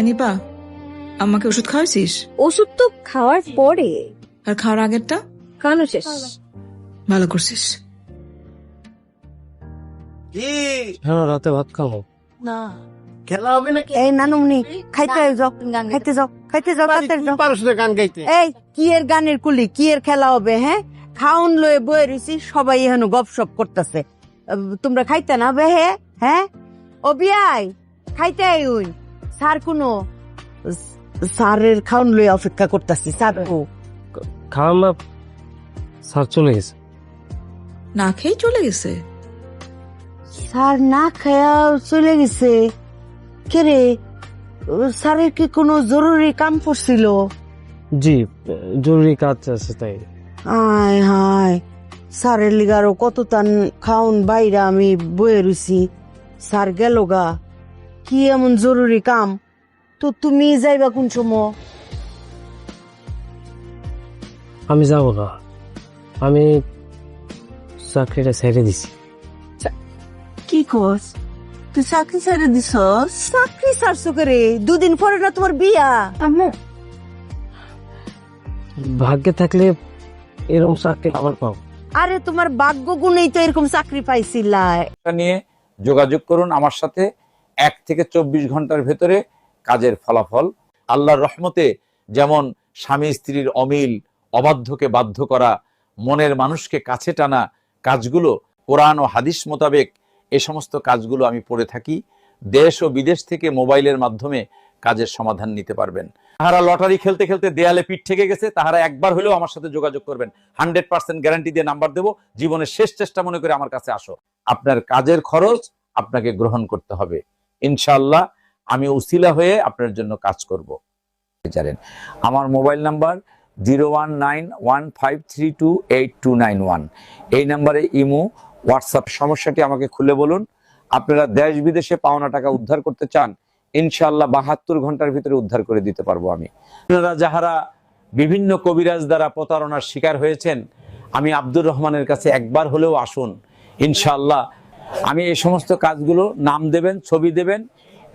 নিপা, আমাকে ওষুধ খাওয়াইছিস? ওষুধ তো খাওয়ার পরে। আর খাওয়ার আগেরটা? খাওয়ানো শেষ। ভালো করছিস। হ্যাঁ, রাতে ভাত খাবো না খেলা হবে নাকি? এই নানুমনি খাইতে যাও, খাইতে যাও, খাইতে যাও, তাড়াতাড়ি যাও। পারস না গান গাইতে? এই কি এর গানের কুলি, কি এর খেলা হবে? হ্যাঁ, খাউন লয়ে বয়ে রইছি, সবাই এখন গপসপ করতেছে। তোমরা খাইতে না বে? হ্যাঁ, ও বিয়াই খাইতে আইউন। স্যার কোনো স্যারের খাউন লয়ে অপেক্ষা করতেছি। স্যার খাওয়া না, স্যার চলে গেছে। না খেয়ে চলে গেছে? স্যার না খায়া চলে গেছে? কে রে, স্যারের কি কোনো জরুরি কাম পড়ছিল? জি, জরুরি কাজ আছে তাই। হায় হায়, স্যারের লিগারও কত তান খাউন বাইরা আমি বয়ে রইছি। স্যার গেল গা, কি এমন জরুরি কাম? তো তুমি যাইবা কোন সময়? আমি যাব না, আমি চাকরিটা ছেড়ে দিছি। কি কস, তুই চাকরি ছেড়ে দিছ? চাকরি ছাড়ছো করে? দুদিন পরে না তোমার বিয়া। ভাগ্যে থাকলে এরকম চাকরি আবার পাবো। আরে তোমার ভাগ্য গুণেই তো এরকম চাকরি পাইছিলা। নিয়ে যোগাযোগ করুন আমার সাথে। 1 থেকে 24 ঘন্টার ভেতরে কাজের ফলাফল। আল্লাহর রহমতে যেমন স্বামী স্ত্রীর অমিল, অবাধ্যকে বাধ্য করা, মনের মানুষকে কাছে টানা কাজগুলো কোরআন ও হাদিস মোতাবেক এই সমস্ত কাজগুলো আমি পড়ে থাকি। দেশ ও বিদেশ থেকে মোবাইলের মাধ্যমে কাজের সমাধান নিতে পারবেন। তাহারা লটারি খেলতে খেলতে দেয়ালে পিঠ ঠেকে গেছে, তাহারা একবার হলেও আমার সাথে যোগাযোগ করবেন। 100% গ্যারান্টি দিয়ে নাম্বার দেবো। জীবনের শেষ চেষ্টা মনে করে আমার কাছে আসো। আপনার কাজের খরচ আপনাকে গ্রহণ করতে হবে। ইনশাআল্লাহ আমি উসিলা হয়ে আপনার জন্য কাজ করব। জানেন আমার মোবাইল নাম্বার 019153282291। এই নাম্বারে ইমো, হোয়াটসঅ্যাপ। সমস্যাটি আমাকে খুলে বলুন। আপনারা দেশ বিদেশে পাওনা টাকা উদ্ধার করতে চান, ইনশাআল্লাহ 72 ঘন্টার ভিতরে উদ্ধার করে দিতে পারবো আমি। আপনারা যাহারা বিভিন্ন কবিরাজ দ্বারা প্রতারণার শিকার হয়েছেন, আমি আব্দুর রহমানের কাছে একবার হলেও আসুন। ইনশাআল্লাহ আমি এই সমস্ত কাজগুলো নাম দেবেন, ছবি দেবেন,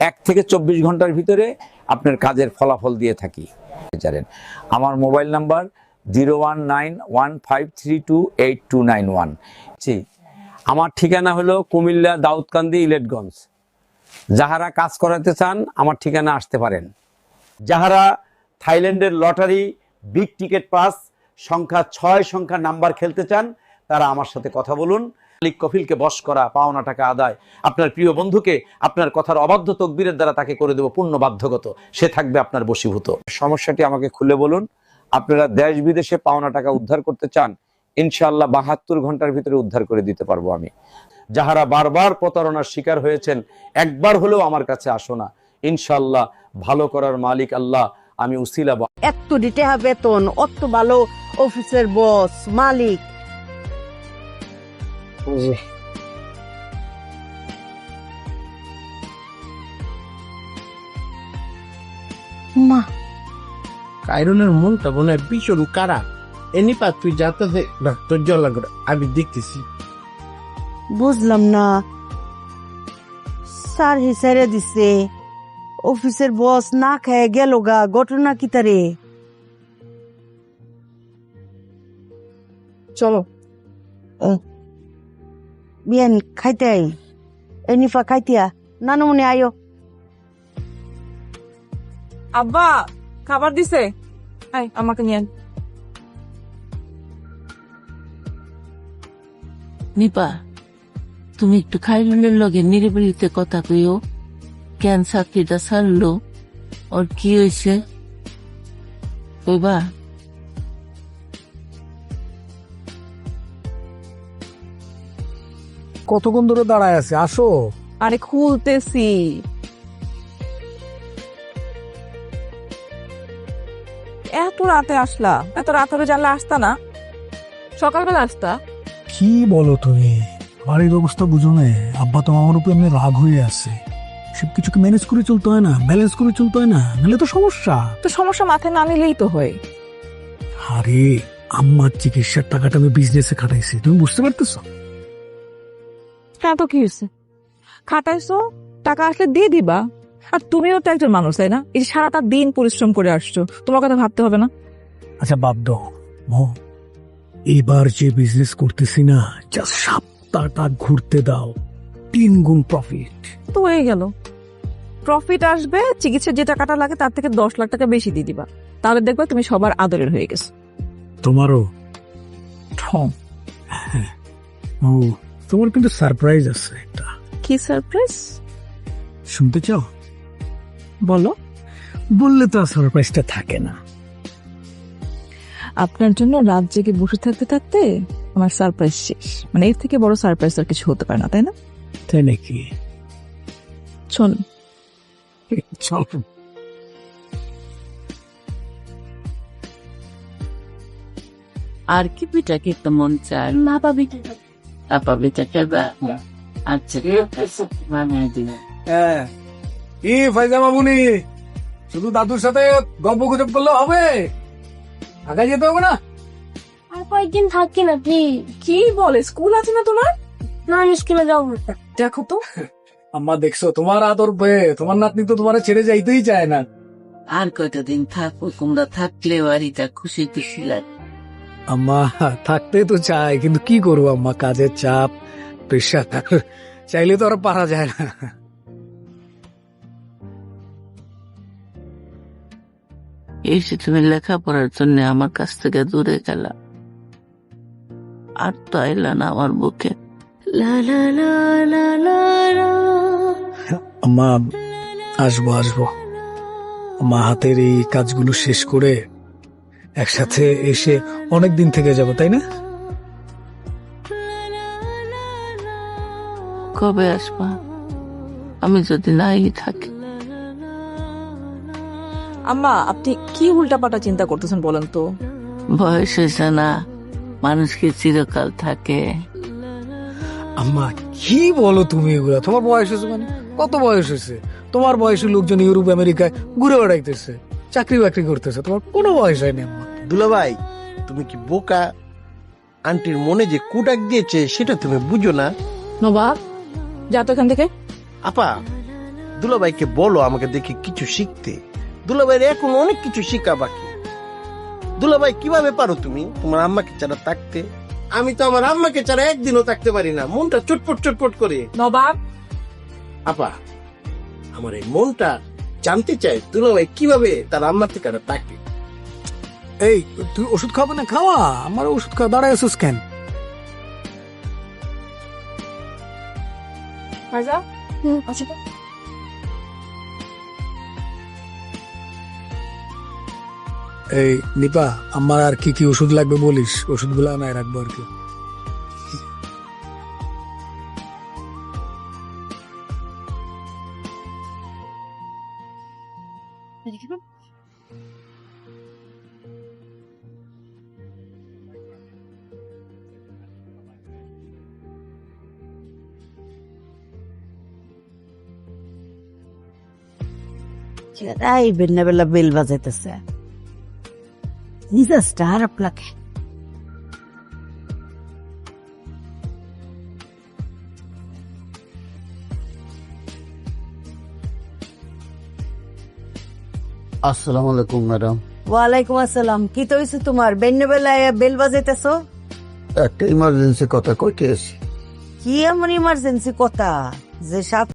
1 থেকে 24 ঘন্টার ভিতরে আপনার কাজের ফলাফল দিয়ে থাকি। জানেন আমার মোবাইল নাম্বার 019153282291। আমার ঠিকানা হলো কুমিল্লা দাউদকান্দি ইলেটগঞ্জ। যাহারা কাজ করাতে চান আমার ঠিকানা আসতে পারেন। যাহারা থাইল্যান্ডের লটারি বিগ টিকেট পাস সংখ্যা 6 সংখ্যা নাম্বার খেলতে চান, তারা আমার সাথে কথা বলুন। মালিক কফিলকে বশ করা, পাওনা টাকা আদায়, আপনার প্রিয় বন্ধুকে আপনার কথার অবাধ্য তকবীরের দ্বারা তাকে করে দেব পূর্ণ বাধ্যগত, সে থাকবে আপনার বশীভূত। সমস্যাটি আমাকে খুলে বলুন। আপনারা দেশ বিদেশে পাওনা টাকা উদ্ধার করতে চান, ইনশাআল্লাহ 72 ঘন্টার ভিতরে উদ্ধার করে দিতে পারবো আমি। যাহারা বারবার প্রতারণার শিকার হয়েছেন, একবার হলেও আমার কাছে আসো না। ইনশাআল্লাহ ভালো করার মালিক আল্লাহ, আমি উসিলা। এত দিতে হবে বেতন, অত ভালো অফিসের বস মালিক। জি, মা কাইরনের মনটা মনে হয় ভীষণ কারা। এনিপা তুই যাতে ডাক্তার জল লাগবে, আমি দেখতেছি। বুঝলাম না, স্যার হিসারে দিছে, অফিসের বস না খেয়ে গেল গা, ঘটনা কি তারে? চলো বিয়ান খাইতে আই। এনিফা খাইতিয়া, নানুমনি আয়ো। আব্বা খাবার দিছে, আমাকে নিয়ে। নিপা, তুমি একটু খাইরুলের লগে নিরিবিলিতে কথা কইও। কেন চাকরিটা ছাড়লো, ওর কি হয়েছে কইবা? কতক্ষণ ধরে দাঁড়ায় আছে, আসো। আরে খুলতেছি। এত রাতে আসলা? এত রাত হলে জানলে আসতা না, সকালবেলা আসতা। কি বলো তুমি? বাড়ির অবস্থা বুঝো না? আব্বা তো আমার উপরে এমনি রাগ হয়ে আছে। সবকিছুকে ম্যানেজ করে চলতে হয় না, ব্যালেন্স করে চলতে হয় না, নাহলে তো সমস্যা। তো সমস্যা মাথায় না নিলেই তো হয়। আরে আম্মার চিকিৎসার টাকাটা আমি বিজনেসে খাটাইছি, তুমি বুঝতে পারতেছো? হ্যাঁ তো কি হয়েছে, খাটাইছো, টাকা আসলে দিয়ে দিবা। আর তুমিও তো একজন মানুষ, তাই না? এই যে সারাটা দিন পরিশ্রম করে আসছো, তোমার কথা ভাবতে হবে না? আচ্ছা বাদ দাও মো, এবার যে বিজনেস করতেছি না, জাস্ট সপ্তাহটা ঘুরতে দাও, 3 গুণ প্রফিট। তো হয়ে গেল, প্রফিট আসবে, চিকিৎসার যে টাকাটা লাগে তার থেকে 10 লাখ টাকা বেশি দিয়ে দিবা, তাহলে দেখবে তুমি সবার আদরের হয়ে গেছো। তোমারও ঠং। হ্যাঁ, ও তোমার কিন্তু সারপ্রাইজ আছে একটা, কি সারপ্রাইজ? শুনতে চাও? বলো। বললে তো আর সারপ্রাইজটা থাকে না। আপনার জন্য রাত জেগে বসে থাকতে থাকতে আমার সারপ্রাইজ শেষ। মানে এর থেকে বড় সারপ্রাইজ আর কিছু হতে পারে না, তাই না? তাই নাকি? শোন, চল। আর কি পিঠা খেতে মন চায়? লাপা পিঠা। আপা পিঠা খেবা? আচ্ছা বানিয়ে দিন। হ্যাঁ, কি ফাইজামা বুনি, শুধু দাদুর সাথে গল্প গুজব করলে হবে? আগে যেতে হবে না? আর কয়েকদিন থাকি না প্লিজ। কি বলে, স্কুল আছে না তোমার? না আমি স্কুলে যাবো না। দেখো তো, আম্মা দেখছো তোমার আদর পেয়ে তোমার নাতনি তো তোমার ছেড়ে যাইতেই চায় না। আর কয়টা দিন থাকবো, তোমরা থাকলে বাড়িটা খুশি খুশি লাগে। আম্মা থাকতে তো চাই, কিন্তু কি করবো আম্মা, কাজের চাপ, প্রেশার, চাইলে তো আর পারা যায় না। এই যে তুমি লেখাপড়ার জন্য আমার কাছ থেকে দূরে গেলা, আর তো আইলা না আমার বুকে। লা লা লা লা লা লা। আম্মা আসবো আসবো, আম্মা হাতের এই কাজগুলো শেষ করে একসাথে এসে অনেক দিন থেকে যাব, তাই না? কবে আসবা? আমি যদি নাই থাকি। আম্মা আপনি কি উল্টাপাল্টা চিন্তা করতেছেন বলেন তো? বয়স হয়েছে না, মানুষ কি চিরকাল থাকে? আম্মা কি বলো তুমি এগুলা? তোমার বয়স হয়েছে মানে? কত বয়স হয়েছে? তোমার বয়সের লোকজন ইউরোপ আমেরিকায় ঘুরে বেড়াইতেছে, চাকরি বাকরি করতেছে, তোমার কোনো বয়স হয়নি আম্মা। দুলাভাই, তুমি কি বোকা? আন্টির মনে যে কুটাক দিয়েছে সেটা তুমি বুঝো না? নবাব, যা তো এখান থেকে। আপা, দুলাভাইকে বলো আমাকে দেখে কিছু শিখতে। দুলাভাইয়ের এখন অনেক কিছু শিখা বাকি। দুলাভাই, কিভাবে পারো তুমি তোমার আম্মাকে ছাড়া থাকতে? আমি তো আমার আম্মাকে ছাড়া একদিনও থাকতে পারি না, মনটা চটপট চটপট করে। নবাব, আপা, আমার এই মনটা জানতে চাই দুলাভাই কিভাবে তার আম্মার থেকে থাকে। এই তুই ওষুধ খাবে না? খাওয়া, আমার ওষুধ খাওয়া, দাঁড়ায় আসুস কেন? ফাইজা, আচ্ছা তো। এই নিপা, আমার আর কি কি ওষুধ লাগবে বলিস, ওষুধগুলো আনায় রাখবো আর কি। এই বেলা বেলা বেল বাজাইতেছে, নিজেরটা খারাপ লাগে। আসসালামু আলাইকুম ম্যাডাম। ওয়ালাইকুম আসসালাম। কি তো হয়েছে তোমার? বেন্য বেলায় বেল বাজাইতেছো? একটা ইমার্জেন্সি কথা কইতে এসেছি। কি এমন ইমার্জেন্সি কথা যে সাত